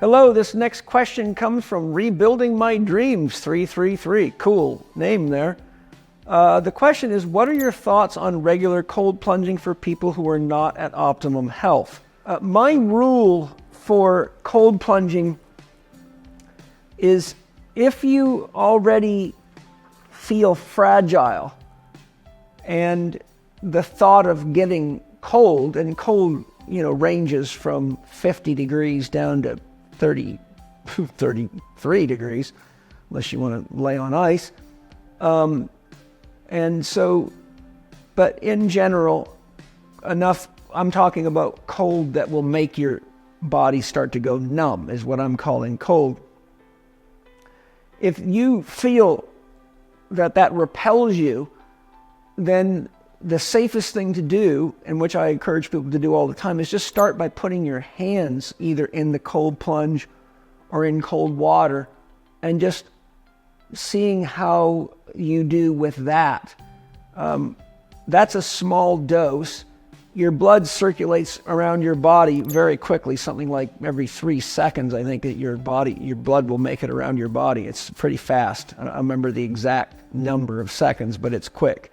Hello, this next question comes from Rebuilding My Dreams 333. Cool name there. The question is, what are your thoughts on regular cold plunging for people who are not at optimum health? My rule for cold plunging is if you already feel fragile and the thought of getting cold, and cold, ranges from 50 degrees down to 33 degrees, unless you want to lay on ice. But in general, enough, I'm talking about cold that will make your body start to go numb, is what I'm calling cold. If you feel that repels you, then the safest thing to do, and which I encourage people to do all the time, is just start by putting your hands either in the cold plunge or in cold water and just seeing how you do with that. That's a small dose. Your blood circulates around your body very quickly, something like every 3 seconds, I think, that your blood will make it around your body. It's pretty fast. I don't remember the exact number of seconds, but it's quick.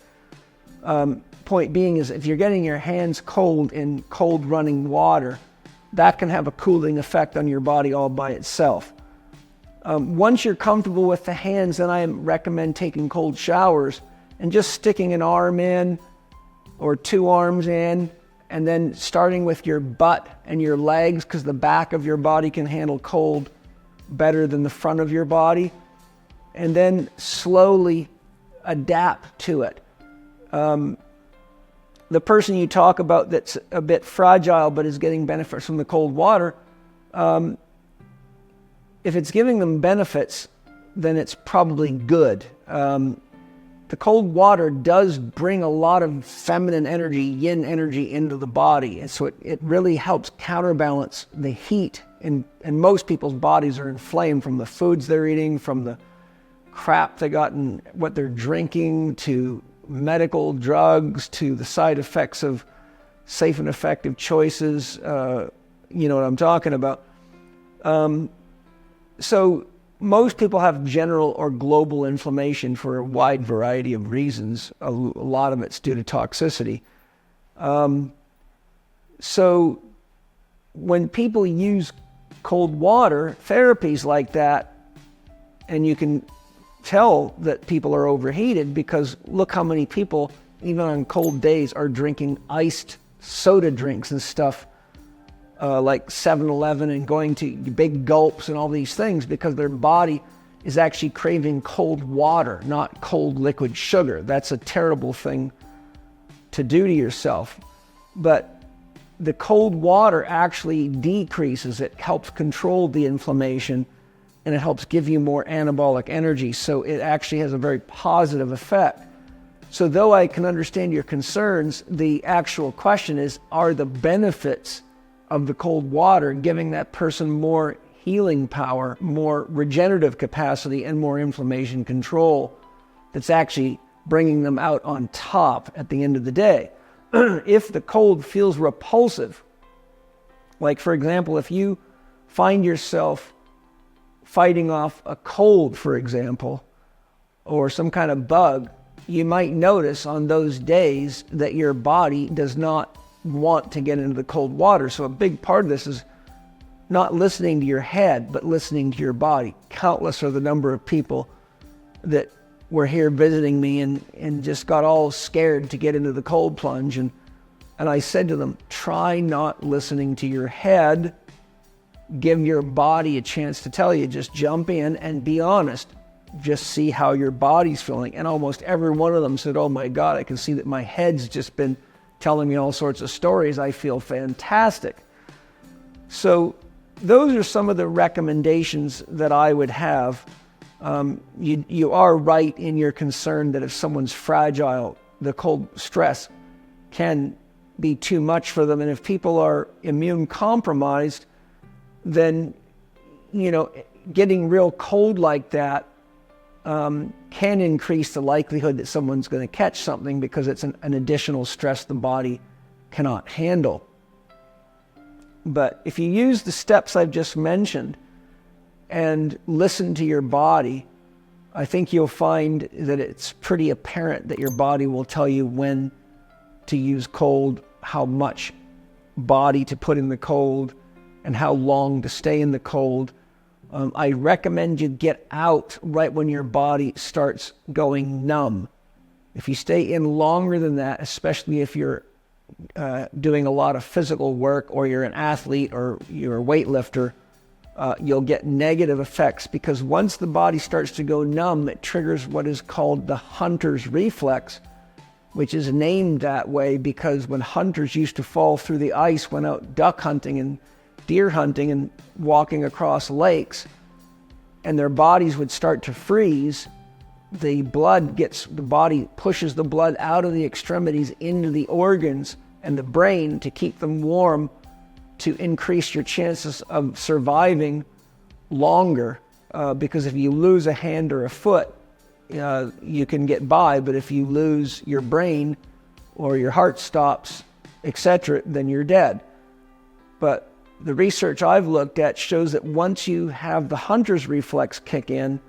Point being is, if you're getting your hands cold in cold running water, that can have a cooling effect on your body all by itself. Once you're comfortable with the hands, then I recommend taking cold showers and just sticking an arm in or 2 arms in, and then starting with your butt and your legs, because the back of your body can handle cold better than the front of your body, and then slowly adapt to it. The person you talk about that's a bit fragile but is getting benefits from the cold water, if it's giving them benefits, then it's probably good. The cold water does bring a lot of feminine energy, yin energy, into the body, and so it really helps counterbalance the heat. And most people's bodies are inflamed from the foods they're eating, from the crap they got in what they're drinking, to medical drugs, to the side effects of safe and effective choices. You know what I'm talking about. So most people have general or global inflammation for a wide variety of reasons. A lot of it's due to toxicity. So when people use cold water therapies like that, and you can tell that people are overheated, because look how many people, even on cold days, are drinking iced soda drinks and stuff, like 7-Eleven, and going to big gulps and all these things, because their body is actually craving cold water, not cold liquid sugar. That's a terrible thing to do to yourself. But the cold water actually decreases it, helps control the inflammation, and it helps give you more anabolic energy. So it actually has a very positive effect. So though I can understand your concerns, the actual question is, are the benefits of the cold water giving that person more healing power, more regenerative capacity, and more inflammation control that's actually bringing them out on top at the end of the day? If the cold feels repulsive, like for example, if you find yourself fighting off a cold, for example, or some kind of bug, you might notice on those days that your body does not want to get into the cold water. So a big part of this is not listening to your head, but listening to your body. Countless are the number of people that were here visiting me and just got all scared to get into the cold plunge. And I said to them, try not listening to your head. Give your body a chance to tell you. Just jump in and be honest. Just see how your body's feeling. And almost every one of them said, oh my God, I can see that my head's just been telling me all sorts of stories. I feel fantastic. So those are some of the recommendations that I would have. You are right in your concern that if someone's fragile, the cold stress can be too much for them. And if people are immune compromised, then, getting real cold like that can increase the likelihood that someone's going to catch something, because it's an additional stress the body cannot handle. But if you use the steps I've just mentioned and listen to your body, I think you'll find that it's pretty apparent that your body will tell you when to use cold, how much body to put in the cold, and how long to stay in the cold. I recommend you get out right when your body starts going numb. If you stay in longer than that, especially if you're doing a lot of physical work, or you're an athlete, or you're a weightlifter, you'll get negative effects, because once the body starts to go numb, it triggers what is called the hunter's reflex, which is named that way because when hunters used to fall through the ice, went out duck hunting and deer hunting and walking across lakes, and their bodies would start to freeze, the body pushes the blood out of the extremities into the organs and the brain to keep them warm, to increase your chances of surviving longer. Because if you lose a hand or a foot, you can get by, but if you lose your brain or your heart stops, etc., then you're dead. But the research I've looked at shows that once you have the hunter's reflex kick in,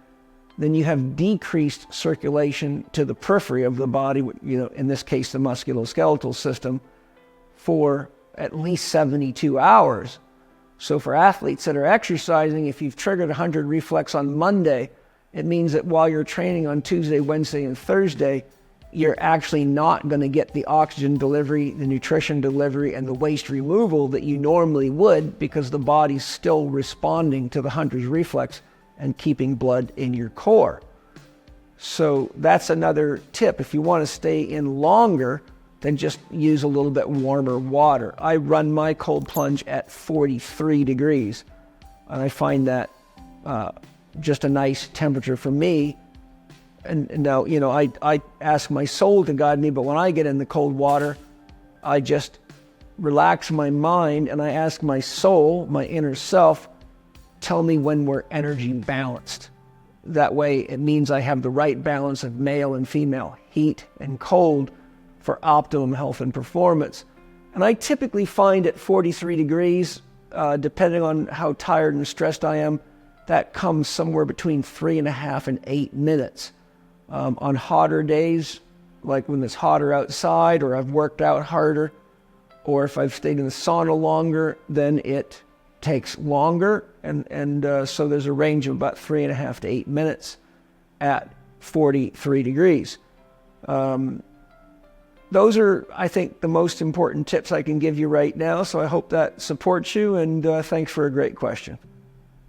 then you have decreased circulation to the periphery of the body, in this case, the musculoskeletal system, for at least 72 hours. So for athletes that are exercising, if you've triggered a hunter reflex on Monday, it means that while you're training on Tuesday, Wednesday, and Thursday, you're actually not going to get the oxygen delivery, the nutrition delivery, and the waste removal that you normally would, because the body's still responding to the hunter's reflex and keeping blood in your core. So that's another tip. If you want to stay in longer, then just use a little bit warmer water. I run my cold plunge at 43 degrees, and I find that just a nice temperature for me. And now, I ask my soul to guide me, but when I get in the cold water, I just relax my mind and I ask my soul, my inner self, tell me when we're energy balanced. That way it means I have the right balance of male and female, heat and cold, for optimum health and performance. And I typically find at 43 degrees, depending on how tired and stressed I am, that comes somewhere between 3.5 and 8 minutes. On hotter days, like when it's hotter outside, or I've worked out harder, or if I've stayed in the sauna longer, then it takes longer. And so there's a range of about 3.5 to 8 minutes at 43 degrees. Those are, I think, the most important tips I can give you right now. So I hope that supports you, and thanks for a great question.